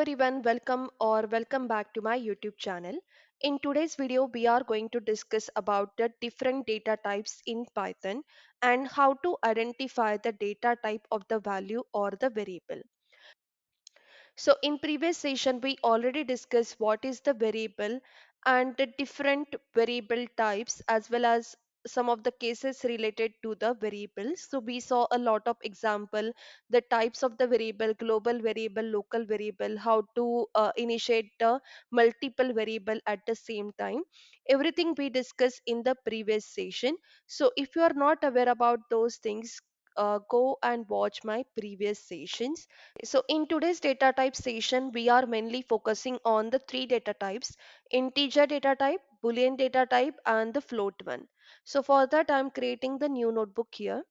everyone, welcome back to my YouTube channel. In today's video, we are going to discuss about the different data types in Python and how to identify the data type of the value or the variable. So in previous session, we already discussed what is the variable and the different variable types as well as some of the cases related to the variables. So we saw a lot of example, the types of the variable, global variable, local variable, how to initiate the multiple variable at the same time. Everything we discussed in the previous session. So if you are not aware about those things, go and watch my previous sessions. So in today's data type session, we are mainly focusing on the three data types: integer data type, Boolean data type, and the float one. So for that, I'm creating the new notebook here.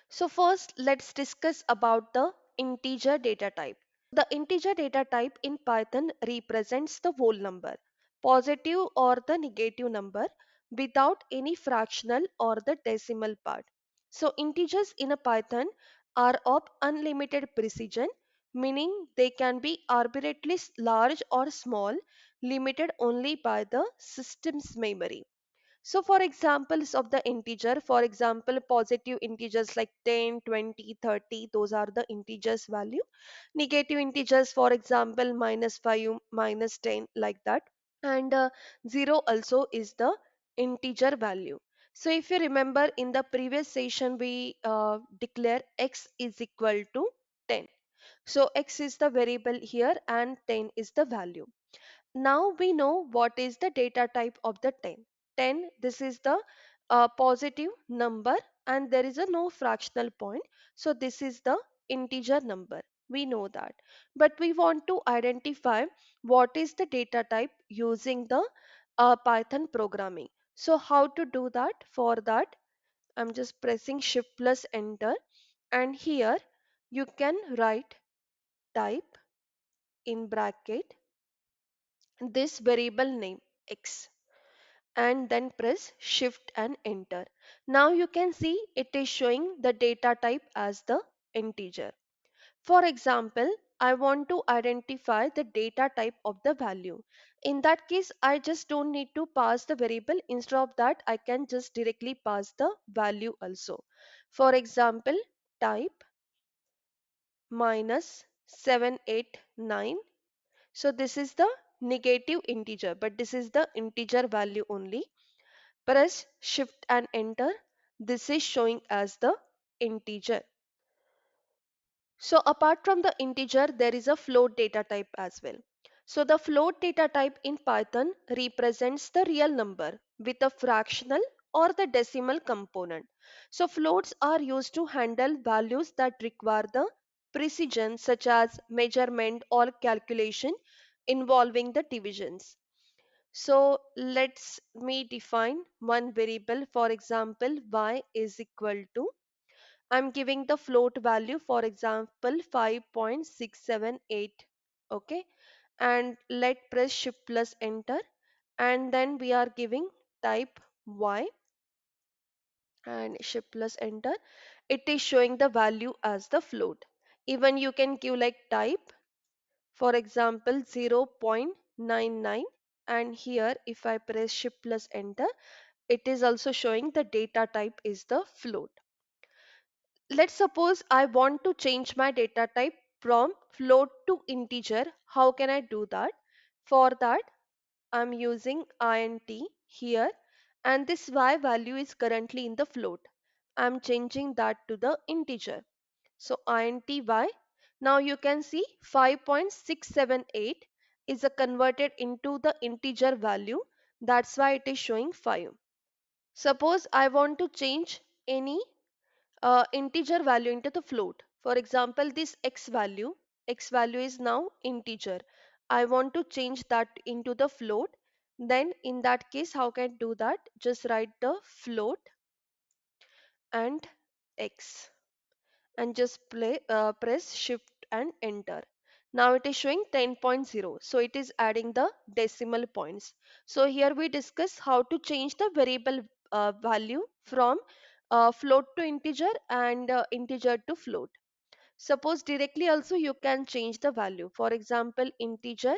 So first, let's discuss about the integer data type. The integer data type in Python represents the whole number, positive or the negative number, without any fractional or the decimal part. So integers in a Python are of unlimited precision, meaning they can be arbitrarily large or small, limited only by the system's memory. So for examples of the integer, for example, positive integers like 10, 20, 30, those are the integers value. Negative integers, for example, -5, -10, like that. And 0 also is the integer value. So if you remember in the previous session, we declare x is equal to 10. So x is the variable here and 10 is the value. Now we know what is the data type of the 10. 10, this is the positive number and there is a no fractional point. So this is the integer number. We know that. But we want to identify what is the data type using the Python programming. So how to do that? For that, I'm just pressing Shift plus Enter, and here you can write type in bracket this variable name x, and then press shift and enter. Now you can see it is showing the data type as the integer. For example, I want to identify the data type of the value. In that case, I just don't need to pass the variable. Instead of that, I can just directly pass the value also. For example, type -789. So this is the negative integer, but this is the integer value only. Press shift and enter. This is showing as the integer. So apart from the integer, there is a float data type as well. So the float data type in Python represents the real number with a fractional or the decimal component. So floats are used to handle values that require the precision, such as measurement or calculation involving the divisions. So let's me define one variable. For example, y is equal to, I'm giving the float value, for example 5.678. Okay, and let press shift plus enter, and then we are giving type y and shift plus enter. It is showing the value as the float. Even you can give like type, for example 0.99, and here if I press shift plus enter, it is also showing the data type is the float. Let's suppose I want to change my data type from float to integer. How can I do that? For that, I'm using int here, and this y value is currently in the float. I'm changing that to the integer. So int y. Now you can see 5.678 is a converted into the integer value. That's why it is showing 5. Suppose I want to change any integer value into the float. For example, this x value is now integer. I want to change that into the float. Then in that case, how can I do that? Just write the float and x, and just press shift and enter. Now it is showing 10.0. So it is adding the decimal points. So here we discuss how to change the variable value from float to integer and integer to float. Suppose directly also you can change the value. For example, integer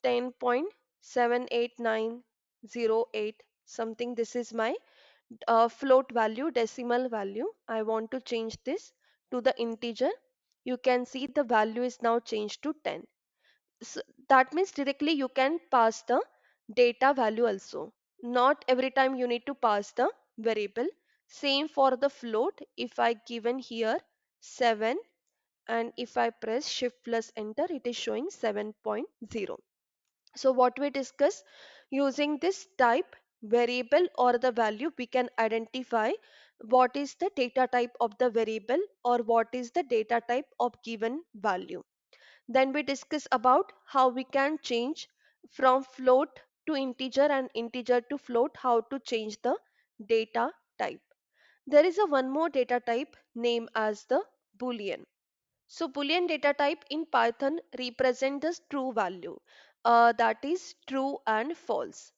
10.78908 something. This is my float value, decimal value. I want to change this to the integer. You can see the value is now changed to 10. So that means directly you can pass the data value also. Not every time you need to pass the variable. Same for the float. If I given here 7 and if I press shift plus enter, it is showing 7.0. So what we discuss, using this type variable or the value, we can identify what is the data type of the variable or what is the data type of given value. Then we discuss about how we can change from float to integer and integer to float, how to change the data type. There is a one more data type named as the Boolean. So Boolean data type in Python represent the true value, that is true and false.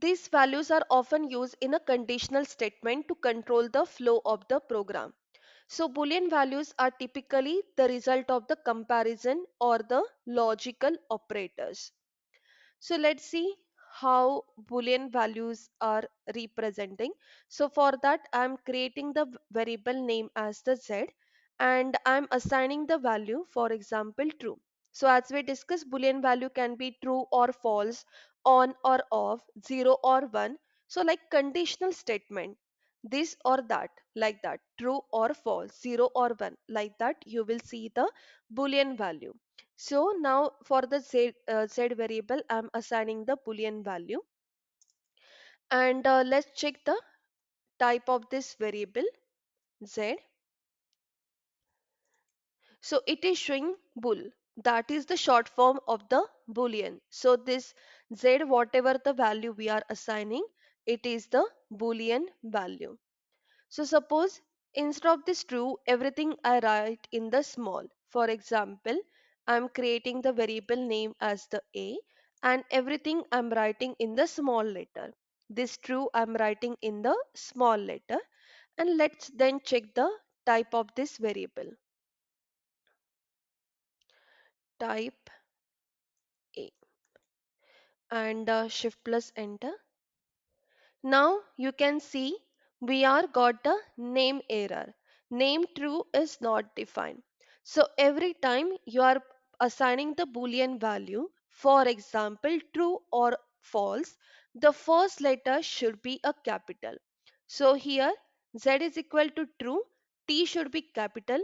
These values are often used in a conditional statement to control the flow of the program. So Boolean values are typically the result of the comparison or the logical operators. So let's see how Boolean values are representing. So for that, I'm creating the variable name as the Z and I'm assigning the value, for example, true. So as we discussed, Boolean value can be true or false, on or off, 0 or 1. So like conditional statement, this or that, like that, true or false, 0 or 1, like that, you will see the Boolean value. So now for the z variable, I'm assigning the Boolean value. And let's check the type of this variable z. So it is showing bool. That is the short form of the Boolean. So this z, whatever the value we are assigning, it is the Boolean value. So suppose instead of this true, everything I write in the small. For example, I'm creating the variable name as the A and everything I'm writing in the small letter. This true I'm writing in the small letter, and let's then check the type of this variable. Type A and shift plus enter. Now you can see we are got the name error. Name true is not defined. So every time you are assigning the Boolean value, for example true or false, the first letter should be a capital. So here Z is equal to true, T should be capital.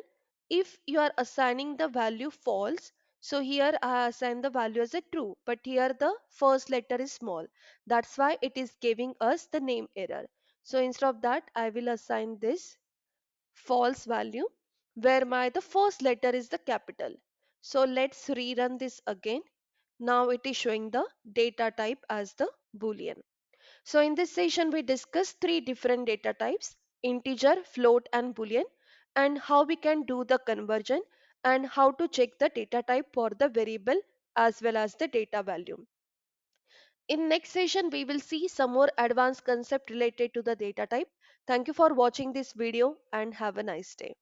If you are assigning the value false, so here I assign the value as a true, but here the first letter is small. That's why it is giving us the name error. So instead of that, I will assign this false value where my the first letter is the capital. So let's rerun this again. Now it is showing the data type as the Boolean. So in this session, we discussed three different data types: integer, float, and Boolean, and how we can do the conversion and how to check the data type for the variable as well as the data value. In next session, we will see some more advanced concept related to the data type. Thank you for watching this video and have a nice day.